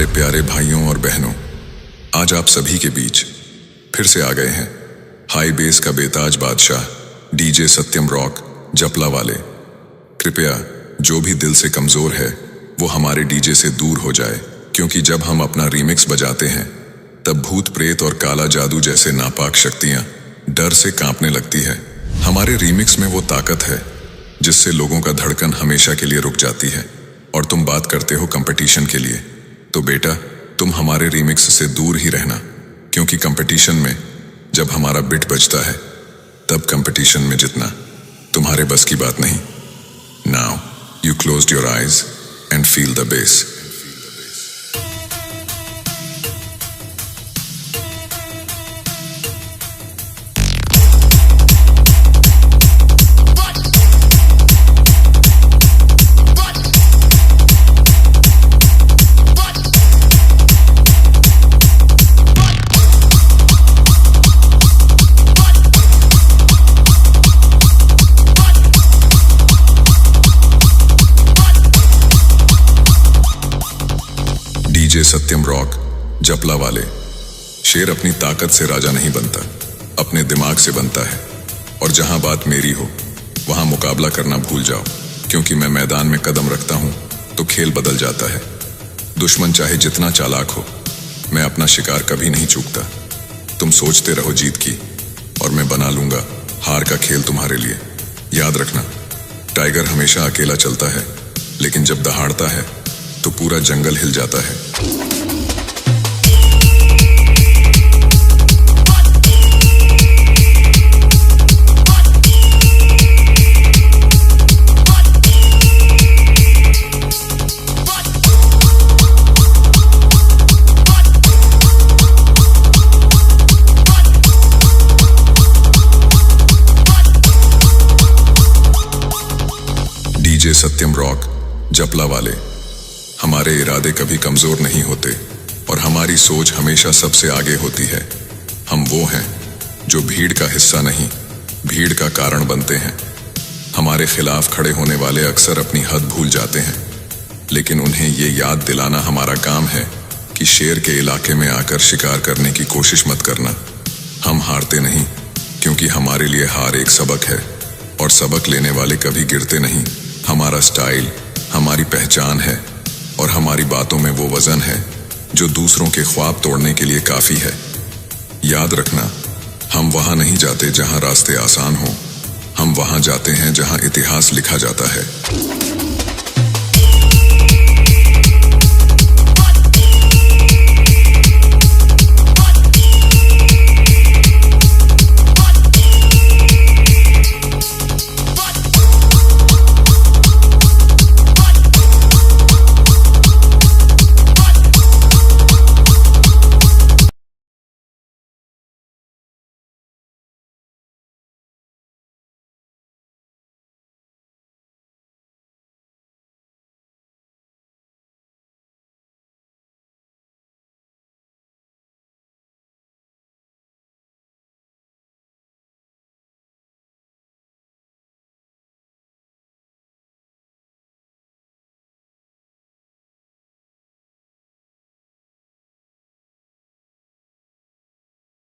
प्यारे भाइयों और बहनों, आज आप सभी के बीच फिर से आ गए हैं हाई बेस का बेताज बादशाह डीजे सत्यम रॉक जपला वाले। कृपया जो भी दिल से कमजोर है वो हमारे डीजे से दूर हो जाए, क्योंकि जब हम अपना रीमिक्स बजाते हैं तब भूत प्रेत और काला जादू जैसे नापाक शक्तियां डर से कांपने लगती है। हमारे रीमिक्स में वो ताकत है जिससे लोगों का धड़कन हमेशा के लिए रुक जाती है। और तुम बात करते हो कंपटीशन के लिए, तो बेटा तुम हमारे रीमिक्स से दूर ही रहना, क्योंकि कंपटीशन में जब हमारा बिट बजता है तब कंपटीशन में जितना तुम्हारे बस की बात नहीं। Now you closed your eyes and feel the bass. DJ Satyam rock जपला वाले। शेर अपनी ताकत से राजा नहीं बनता, अपने दिमाग से बनता है। और जहां बात मेरी हो वहां मुकाबला करना भूल जाओ, क्योंकि मैं मैदान में कदम रखता हूं तो खेल बदल जाता है। दुश्मन चाहे जितना चालाक हो, मैं अपना शिकार कभी नहीं चूकता। तुम सोचते रहो जीत की, और मैं बना लूंगा हार का खेल तुम्हारे लिए। याद रखना, टाइगर हमेशा अकेला चलता है, लेकिन जब दहाड़ता है तो पूरा जंगल हिल जाता है। डीजे सत्यम रॉक जपला वाले। हमारे इरादे कभी कमजोर नहीं होते और हमारी सोच हमेशा सबसे आगे होती है। हम वो हैं जो भीड़ का हिस्सा नहीं, भीड़ का कारण बनते हैं। हमारे खिलाफ खड़े होने वाले अक्सर अपनी हद भूल जाते हैं, लेकिन उन्हें ये याद दिलाना हमारा काम है कि शेर के इलाके में आकर शिकार करने की कोशिश मत करना। हम हारते नहीं, क्योंकि हमारे लिए हार एक सबक है, और सबक लेने वाले कभी गिरते नहीं। हमारा स्टाइल हमारी पहचान है, और हमारी बातों में वो वजन है जो दूसरों के ख्वाब तोड़ने के लिए काफी है। याद रखना, हम वहां नहीं जाते जहां रास्ते आसान हो, हम वहां जाते हैं जहां इतिहास लिखा जाता है।